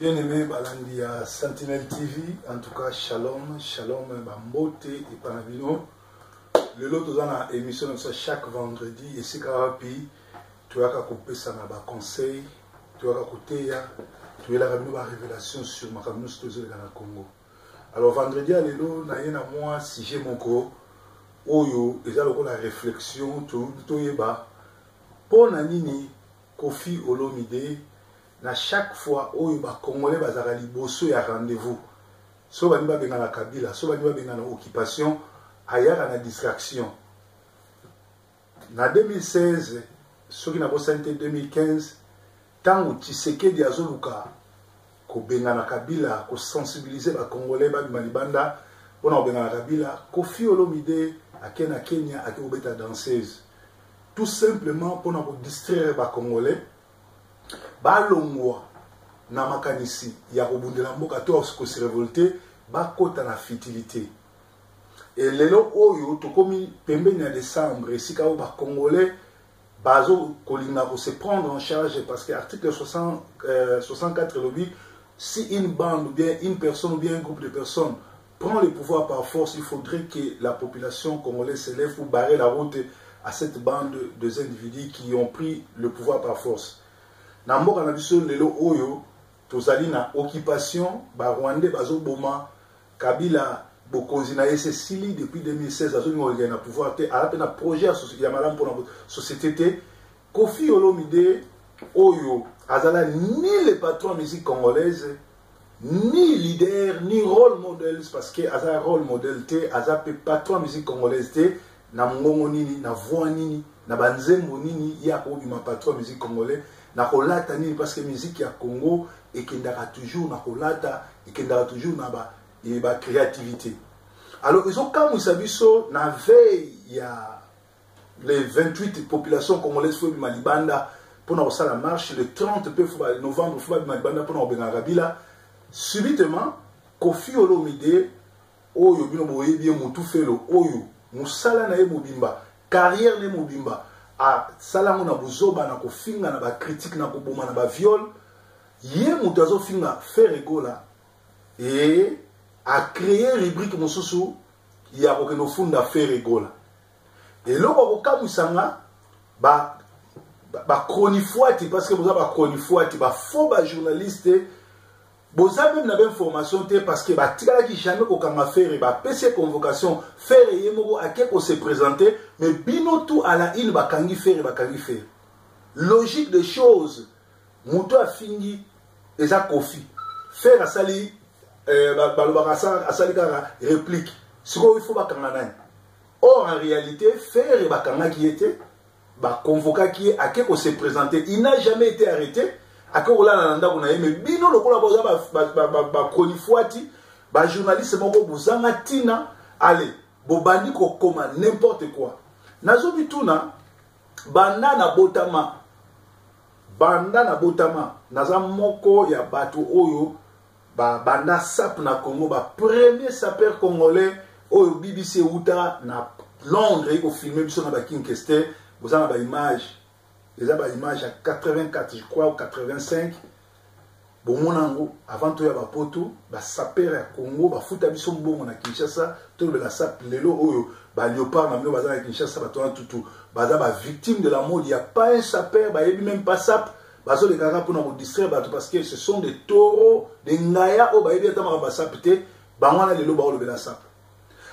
Bien-aimé Balandi à Sentinelle TV, en tout cas, shalom, shalom, Bambote et Panabino. Le lot dans la émission chaque vendredi, et c'est rapi, tu as qu'à couper ça dans le conseil, tu as qu'à côté, tu as la révélation sur ma camus dans le Congo. Alors vendredi, à l'élo, na yena moi, si j'ai mon co, oyo, et là, la réflexion, tout y ba, pour nanini, Kofi Olomide, na chaque fois oyo ba Congolais bazala liboso ya rendez-vous so bani ba benga na kabila so bani ba benga na occupation ayaka na distraction na 2016 soki na bosante 2015 tango Tshisekedi azoluka ko benga na kabila ko sensibiliser ba Congolais ba malibanda pona benga na kabila Kofi Olomide akena Kenya akobeta danseuse tout simplement pona ko distraire ba Congolais balongwa na makanisi ya kobundela mboka to ko se révolter bakota na futilité et lelo oyo tokomi pembeni ya décembre esika o ba Congolais bazo kolinga ko se prendre en charge parce que article 64 lobby si une bande ou bien une personne ou bien un groupe de personnes prend le pouvoir par force, il faudrait que la population congolaise se lève pour barrer la route à cette bande de individus qui ont pris le pouvoir par force. Na mboka na biso lelo oyo tozali na occupation ba Rwandais bazo boma Kabila bokonzi na sili depuis 2016 azo ngolga na pouvoir te ala na projet ya malamu pour la société te Kofi Olomide oyo azala ni le patron de musique congolaise ni leader ni rôle modèle parce que azala rôle modèle te azala patron de musique congolaise te na ngongo nini na voix nini na banzembo nini ya ko bima patron de musique congolaise na kolata nini parce que musique ya Congo et qui ndaka toujours na kolata et qui ndaka toujours na ba créativité. Alors ils ont comme sabiso na veille ya les 28 populations congolaises fo malibanda pour na la marche le 30 novembre fo malibanda pour na benga Kabila subitement Kofi Olomide oyo bino boye bien mutu felo oyo musala na ye mobimba carrière ne mobimba a salango na bozoba na kofinga na ba critique na koboma na ba viol ye mutazo finga faire egola et a créé rubrique mosusu ya kokeno funda faire egola et loko kokamusanga ba chronifuati parce que boza ba chronifuati ba faux ba journaliste boza même na ba information te parce que ba tikala ki jamais ko kanga faire ba PC convocation faire yemoko akeko se présenter mais bino tout à la une ba kangi faire logique des choses muto afingi eza Kofi faire asali balobaka asali kaka réplique siko il faut ba kanga nani or en réalité faire ba kanga qui était ba convoquer qui akeko se présenter il n'a jamais été arrêté akola na ndako na ye mais bino lokola boza ba chronifuati ba journaliste moko bozanga tina allez bobandi ko koma n'importe quoi nazo bituna banda na botama naza moko ya bato oyo banda sap na Congo ba premier sapeur congolais oyo BBC uta na Londres ko filmer biso na ba Kinkester bozanga ba image. Les images à 84, je crois, ou 85. Bon, mon ango, avant tout, il y a un poteau, il y a un sapeur à Congo, il y a un foot à Bisson, il y a Kinshasa, tout le sap, lélo, il y a un léopard, il y a un Kinshasa, il y a tout. Il y a une victime de la mode, il n'y a pas un sapeur, il n'y a même pas sap. Il y a des gars pour nous distraire parce que ce sont des taureaux, des ngaya, il y a un sap, il y a un sap.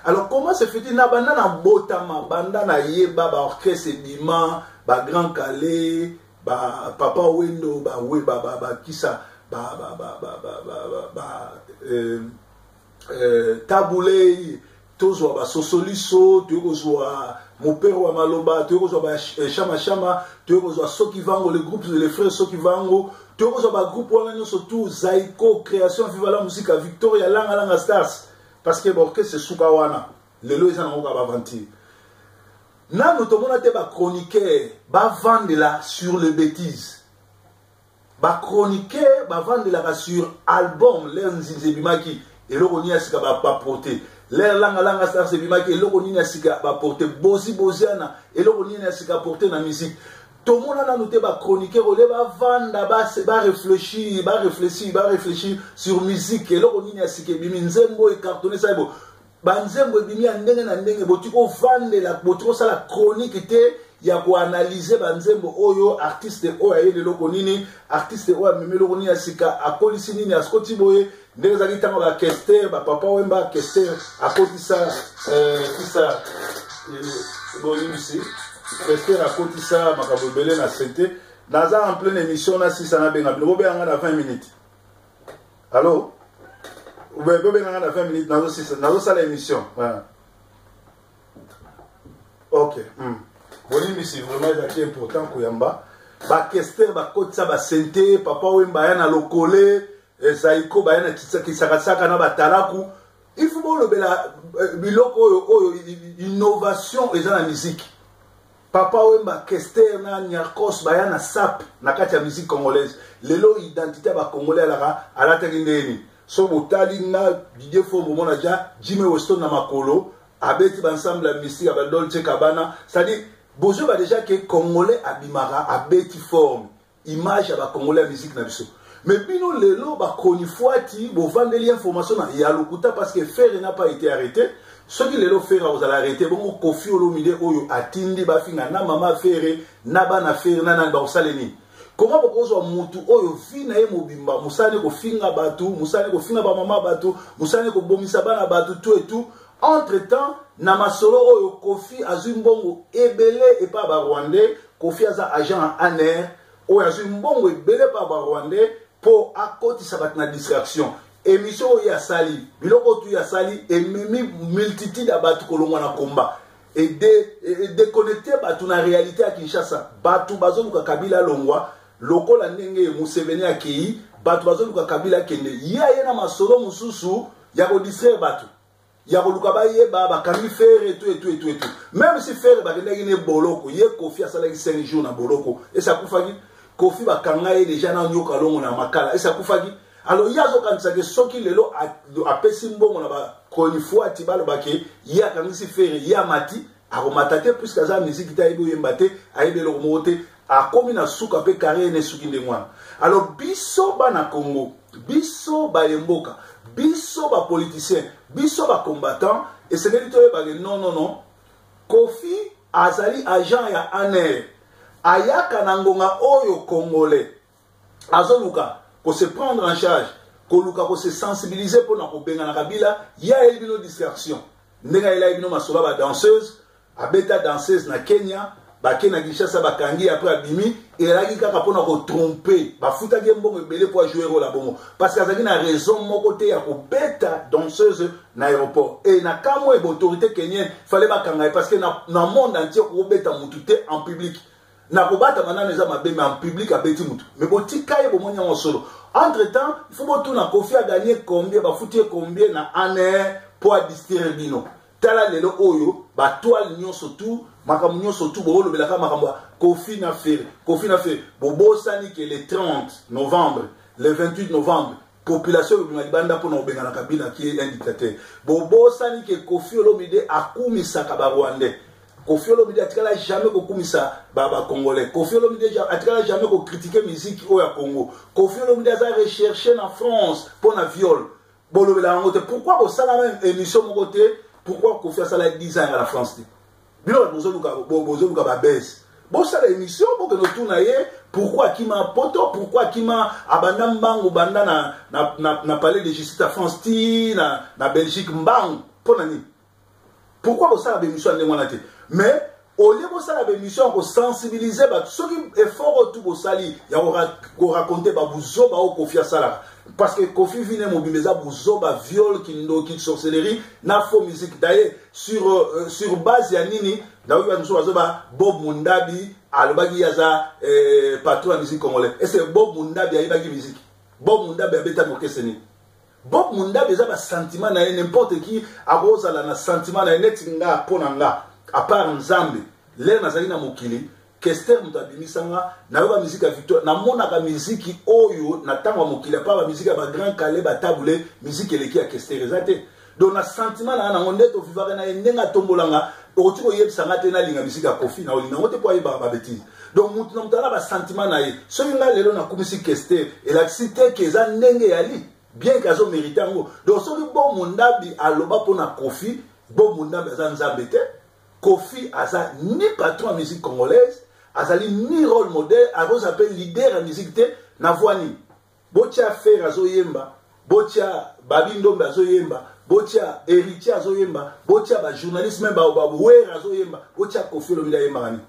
Alors, comment se fait-il? Na banda botama, banda na yeba, ba orchestre dima, ba Grand Calais, ba Papa Wendo, ba kisa, Taboulé, tozo ba Sosoliso, tozo Mopero wa Maloba, tozo ba Chama, tozo Sokivango, le groupe les frères Sokivango, tozo ba groupe wana surtout Zaiko, création viva la musique Victoria Langa Stars. Parce que l'orchestre c'est Soukawana, le lois ils en ont pas vendu. Là nous tomons là ba chroniqueur, ba vendre là sur les bêtises. Ba chroniqueur, ba vendre là sur album, les nzibimaki et le roni asika ba porter. Les langa star c'est bimaki et le roni asika ba porter boziana et le roni asika porter na musique. tout le monde a noté ba chroniqueur on va vendre ba réfléchir sur musique et là on y a ce que bimi nzembo et cartonné ça bon banzembo bimi andenge na ndenge botiko vendre la botiko ça la chronique te ya ko analyser banzembo oyo artiste oyo ayede loko nini artiste oyo meme loko nini asika akolisi nini askoti boye ndenge za kitanga ba Kester ba papa wemba Kester akotisa kisa bon ici Kester akotisa makabo belé na santé naza en pleine émission na 600 benga bobe anga na 20 minutes allô bobe anga na 20 minutes nazo sala émission voilà OK Bonimi c'est vraiment important koyamba ba Kester ba kotisa ba santé papa wemba yana lokole Zaiko ba yana kisakasaka na batalaku il faut bon le biloko oyo innovation eza na musique papa wemba Kester na Nyarkos ba yana sap na kati ya musique congolaise lelo identité ba congolais ala tekindeni so botali na Didier Fombo mona ja Jimmy Weston na makolo abeti ba ensemble la musique ba Dolce Cabana c'est-à-dire bozo ba déjà que congolais abimara abeti forme image ba congolais musique na biso mais bino lelo ba konifwati bo vandeli information na ya lokuta parce que Ferre n'a pas été arrêté ce qui lelo Ferre vous allez arrêter bon Koffi Olomide oyo atindi ba finga na mama Ferre na bana Ferre na ba usaleni comment bokozo mutu oyo vina ye mobimba musane ko finga batu musane ko finga ba mama batu musane ko bomisa bana batu tout et tout entre temps na masolo oyo Koffi azumbongo ebele et pas ba Rwandais Koffi aza agent en aner oyo azumbongo ebele pas ba Rwandais pour akotisa bat na distraction émission ya sali biloko tu ya sali et mimi multitude abatu kolongwa na komba et déconnecter batu na réalité à Kinshasa batu bazoluka Kabila longwa lokola ndenge Museveni akei batu bazoluka Kabila kende ya na masolo mususu ya ko distraire batu ya ko luka ba yeba ba kami Ferre et tout même si Ferre ba kende ne boloko ye Koffi asala 5 jours na boloko et ça kufaki Koffi bakanga ye déjà na nyoka longo na makala et ça kufaki alors yazo kanisa ke soki lelo a pesi mbongo na ba konifwati balo bake ya kangisi Ferre ya mati aromatate plus kaza musique ta ibo yembate aibe lo mote a komi na suka pe carrière ne suki ndengwana alors biso bana Congo biso ba yemboka biso ba politicien biso ba combattant et c'est que to ba non Koffi azali agent ya ANR ayaka na ngonga oyo congolais azoluka ko se prendre en charge ko luka ko se sensibiliser pour na ko benga na Kabila ya elbino distraction ndenga ila elbino masoba ba danseuse abeta danseuse na Kenya ba Kenya Kinshasa ba kangi après abimi et la kaka pour na ko tromper ba futa ke mbongo belé pour jouer rôle la bongo parce que azaki na raison mon côté ya ko beta danseuse na aéroport et na kamo et autorité kenyenne fallait ba kanga parce que na monde entier ko beta mutute en public na kobata manana eza mabe mais en public abeti mutu mais botika ye bomonya mosolo entre temps il faut botu na Koffi a gagné combien ba futie combien na aner pour distraire bino tala lelo oyo ba toile nyonso tout makambo nyonso tout bo lobelaka makambo Koffi na Ferre bobo sani que le 30 novembre le 28 novembre population de Libanda pour na benga na Kabila qui est un dictateur bobo sani que Koffi Olomide akumisa ka ba Rwandais Koffi Olomide atikala jamais ko kumisa baba congolais Koffi Olomide atikala jamais ko critiquer musique au Congo Koffi Olomide a recherché en France pour na viol bolobela ngote pourquoi ko sala même émission mon côté pourquoi Koffi a sala 10 ans à la France bilo bozo ba baisse bon sala émission pour que nous tournaye pourquoi qui m'a poto pourquoi qui m'a abanda mbango banda na palais de justice à France na Belgique mbang pour nani pourquoi vous savez l'émission de Mwanate mais au lieu de ça l'émission pour sensibiliser ceux qui effort tout pour sali il y a raconter ba buzo ba o Koffi sala parce que Koffi vient mobiliser buzo ba viol qui sorcellerie na faux musique d'ailleurs sur base ya nini dawo ya nso bazo ba Bob Mundabi alobaki yaza patron de musique congolais et c'est Bob Mundabi ayibaki musique Bob Mundabi abeta mokeseni Bob Mundabi eza ba sentiment na n'importe qui akoza la na sentiment na netinga ponanga à part Nzambe l'air nazali na mokili Kester mutabimisanga na ba musique à victoire na mona ka musique oyo na tanga mokili pa ba musique ba grand calais ba tabule musique eleki ya Kester ezate donc na sentiment na ngonde to vivaka na ndenga tombolanga otiko yebisanga te na linga musique ya Koffi na olinga ngote po ayeba ba bêtise donc mutu na mutala ba sentiment na ye so nga lelo na kumisi keste et la cité que za ndenge yali bien qu'azo mériter ngo donc so bon mundabi aloba pona Kofi bon mundabi za nzambe te Kofi aza ni patron de musique congolaise azali ni rôle modèle azo s'appelle leader en musique te na voani botia faire azo yemba botia Babindombe azo yemba botia héritier azo yemba botia ba journaliste même ba wera azo yemba botia Kofi lo mila yemba ngani.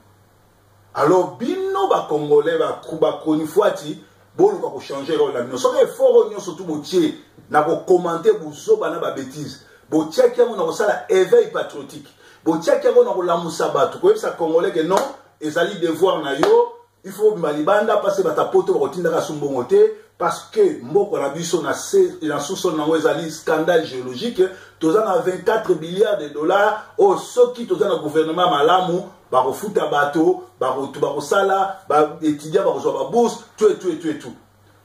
Alors bino ba congolais ba koni fuati bolu ko changer rôle la bino so ke fort nyo surtout botie na ko commenter buzoba na ba bêtise botia ki na ko sala éveil patriotique botia ki na ko lamusa batu ko sa congolais que non ezali devoir na yo il faut malibanda passer bata poto ko tinda ka sumbongote parce que mboko na biso na sous-sol na ezali scandale géologique tozana 24 milliards de dollars au soki tozana gouvernement malamu bakofuta bato bakosala baétudiant bakozwa babourse tout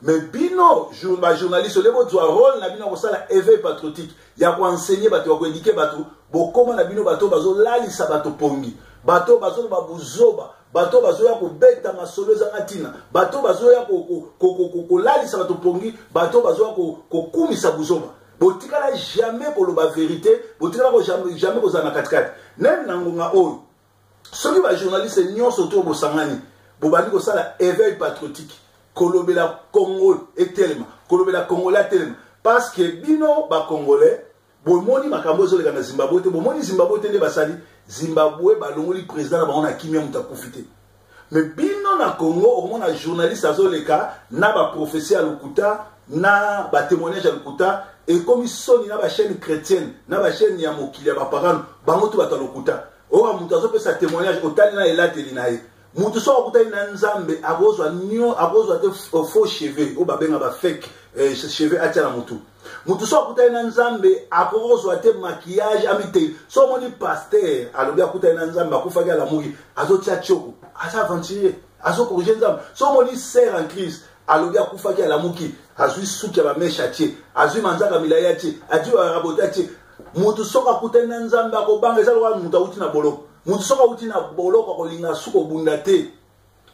mais bino journaliste le bozwa rôle na bino kosala éveil patriotique ya koenseigner bato ya koéduquer bato bokoma na bino bato bazolalisa bato pongi bato bazoloba buzoba bato bazoya kobeta masolo ezanga ntina bato bazoya kolalisa bato pongi bato bazoya kokumisa buzoba botikala jamais koloba vérité botikala jamais kozala na katikati nani na ngonga oyo soki ba journaliste nyonso to bosangani bobandi kosala éveil patriotique kolobela Congo etelema kolobela Congolais etelema parce que bino ba Congolais bomoni makambo ezoleka na Zimbabwe te bomoni Zimbabwe te nde basali Zimbabwe balongoli président na bango na kimia muta profiter mais bino na Congo omona journaliste azoleka na ba prophétie ya lokuta na ba témoignage ya lokuta et comme soni na ba chaîne chrétienne na ba chaîne ya mokili ya ba pagano bango to bata lokuta owa mutu azope sa témoignage otali na elateli na ye mutu so akutali na nzambe akozwa te faux cheveux o babenga ba fake cheveux atia na mutu mutu so akutali na nzambe akozwa te maquillage amite so moni pasteur alobi akutali na nzambe akufaki ala muki azotia choko aza aventurier azokorige nzambe so moni sœur en Christ alobi akufaki ala muki azwi suki ya ba mesha tie azwi manzaka milaya tie azwi rabota tie mutu soka kutena nzambe akobanga ezalwa mutu auti na boloko mutu soka uti na boloko akolinga suko bunda te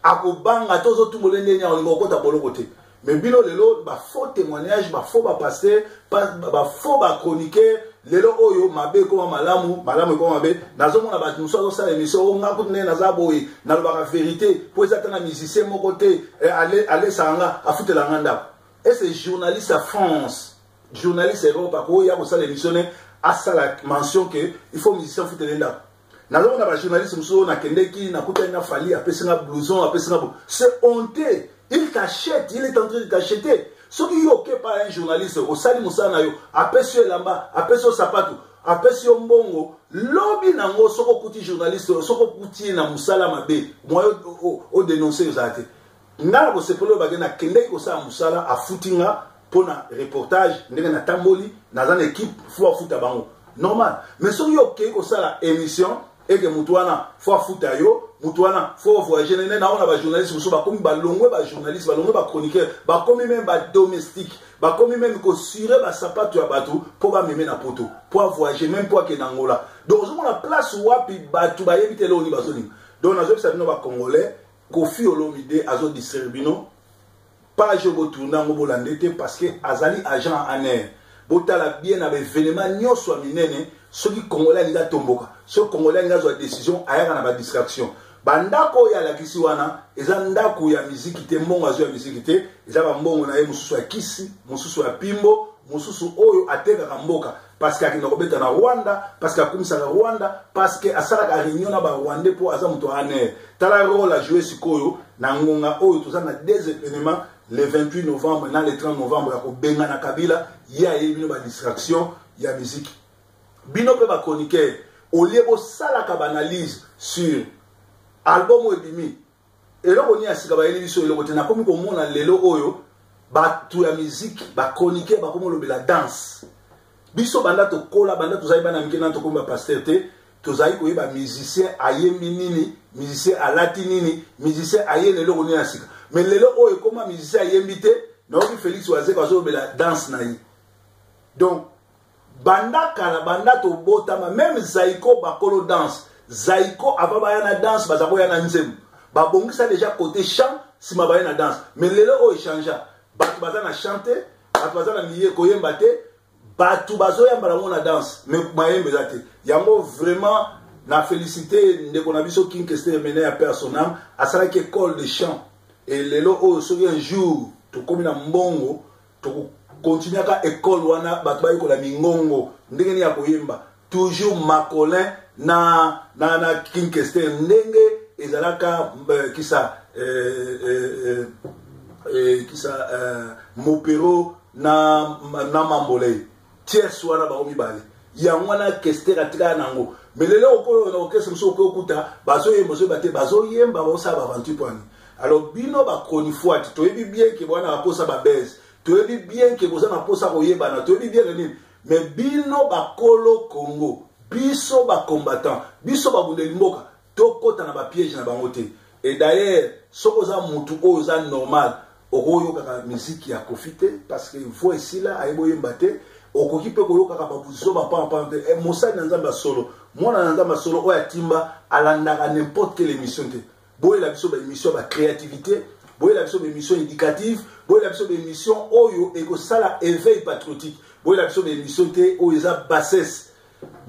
akobanga tozo tumole ndenya olinga okota boloko te mais bino lelo ba faux témoignage ba faux ba passer ba faux ba chroniquer lelo oyo mabe ko malamu ko mabe nazomona ba muso azosala émission o ngaku ne nazaboyi na lobaka vérité po ezatana musicien moko te aller sanga afutela nganda et c'est journaliste à France journaliste Europe ko ya ko sala émission à ça la mention que il faut musicien foutre l'enda. Nalo na ba journaliste muso na kendeki na kuta ina fali apesinga blouson apesinga c'est honteux. Il t'achète, il est en train de t'acheter. Ce qui yoke pas un journaliste au sali musana yo apesio lamba apesio sapato apesio mbongo lobi nango soko kuti journaliste soko kuti na musala mabe moyo o dénoncer uzate. Ngala ko sepolo bagena kendeki ko sa musala afutinga pona reportage ndenge na tamboli na zana équipe faut futa bango normal mais so yo ke ko sala émission et que mutuana faut futa yo mutuana faut voyager nene na ona ba journaliste muso ba komi ba longwe ba journaliste ba longwe ba chroniqueur ba komi même ba domestique ba komi même ko sire ba sapato ya batu po ba meme na poto po voyager même po ke nangola donc on a place wapi batu ba yebite lo ni bazoni donc na zo sa bino ba congolais Kofi Olomide azo distribino pas je vous tourne en Bolandete parce que Azali agent en air. Botala bien avec événement nyoswa minene ceux qui congolais nga tomboka. Ceux congolais nga zo décision aya na ba distraction. Bandako ya la kisiwana ezandako ya musique te mbongo zo ya musique te ezaba mbongo na ye mususu ya kisi mususu ya pimbo mususu oyo ateka kamboka parce que akina kobeta na Rwanda parce que akumisa na Rwanda parce que asala ka réunion na ba Rwandais pour aza muto aner. Tala rôle a jouer sikoyo na ngonga oyo tozana des événements le 28 novembre na le 30 novembre ko benga na Kabila ya yebino ba distraction ya musique bino pe ba chroniqueur au lieu bo sala ka analyse sur album ebimi eloko ni asika ba yeli biso eloko tena komi ko mona lelo oyo ba tu ya musique ba chroniqueur ba komo lobela danse biso banda to kola banda to zai bana mikena to komba pasteur te to zai ko yeba musicien ayembi nini musicien alati nini musicien ayele eloko ni asika mais lelo oyo koma musicien ayembi te na obi Félix Oazé ko lobela danse na yi donc banda kala banda to botama même Zaiko bakolo danse Zaiko avaba yana danse bazako yana nzemu babongisa déjà côté chant si ma baye na danse mais lelo o échangea bato baza na chanter bato baza na milieu koyemba te bato bazoyamba na na danse mais mayembe za te yango vraiment na félicité ndeko na biso King Kester mené à personnam à ça que école de chant et lelo o soki un jour to komi na mbongo to continuer ka école wana bato bayi ko la mingongo ndenge ni ya koyemba toujours macolin na King Kester ndenge ezalaka kisa mopero na mambolei ties wana ba omibale yango na Kester atika nango mais lelo okolo na okese mso okuta bazo yemba zo bate bazo yemba ba sa ba 28 points alors bino ba chronifoite to yebi bien ke bwana aposa ba base to yebi bien ke boza na posa koyeba na to yebi bien nini mais bino ba kolo Congo biso ba combattant biso ba bundeli mboka to kota na ba piège na bango te et d'ailleurs soko za mutu o za normal okoyo kaka musique ya kofite parce que voix ici là ayebo yemba te okoki pe koyo kaka babuzo ba pa e mosali na nzamba solo mona na nzamba solo o ya timba alandaka n'importe quelle émission te boye la biso ba émission ba créativité boye la biso ba émission éducative boye la biso ba émission oyo eko sala éveil patriotique boye la biso ba émission te o eza bassesse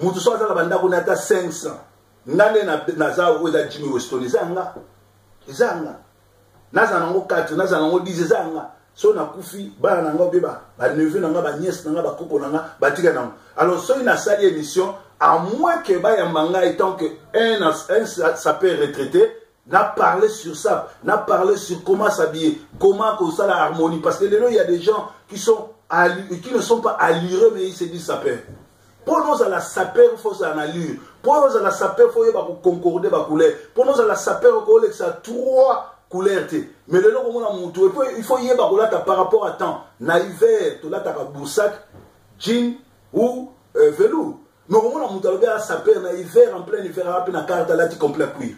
mutu so za banda ko nata 500 ngane na za o eza Jimmy Weston zanga naza nango 4 naza nango 10 zanga so na kufi bana nanga beba ba neveu nanga ba nièce nanga ba koko nanga batika nango alors so ina sali émission à moins que ba ya manga étant que un sapeur retraité n'a parlé sur ça n'a parlé sur comment s'habiller comment que ça la harmonie parce que là il y a des gens qui ne sont pas allureux mais ils se disent sapeur pour nous à la sapeur il faut ça en allure pour nous à la sapeur il faut y concorder ba couleur pour nous à la sapeur il faut ça 3 couleurs mais le long il faut y avoir par rapport à temps na hiver to la ta boussac jean ou velours mais au moment où on a sapeur na hiver en plein hiver après na carte là tu complet cuir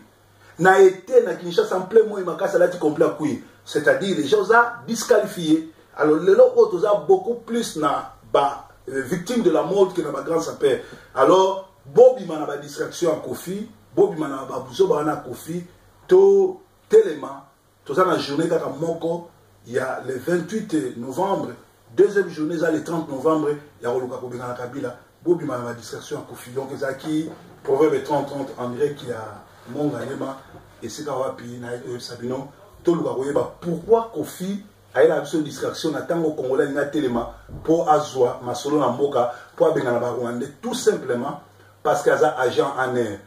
na été na Kinshasa en plein mois il m'a là tu complet cuir c'est-à-dire les gens a disqualifié alors le long où a beaucoup plus na ba victime de la mode que na ba grand sapeur alors Bobby mana ba distraction à Kofi Bobby mana ba buzo ba na Kofi to tellement tout ça dans la journée kaka moko il y a le 28 novembre deuxième journée ça le 30 novembre il y a roluka ko benga na Kabila Bobby ma distraction à Kofi donc ezaki proverbe 30-30 André qui a monga yema et c'est ka wapi na Sabino to luka ko yeba pourquoi Kofi a eu la distraction na tango congolais na telema pour azwa masolo na mboka pour benga na ba Rwandais tout simplement parce qu'aza agent en air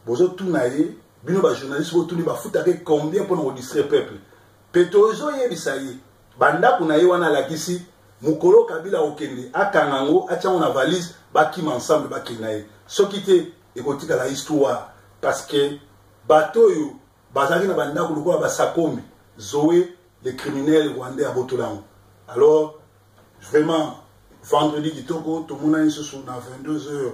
bozo tout naye bino ba journaliste bo tuni ba futake combien pour nous distraire peuple petozo yebisayi banda kuna ye wana lakisi mukolo Kabila okende akangango atia na valise bakima ensemble bakinaye soki te ekotika la histoire parce que bato yo bazaki na banda ko lokola basakombi Zoé les criminels rwandais à Botolango alors vraiment vendredi kitoko tout le monde est sur na 22h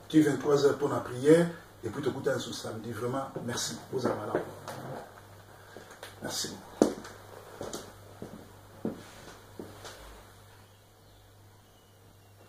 qui 23h pour la prière et puis te écouter ce samedi. Vraiment, merci. Vous avez là. Merci.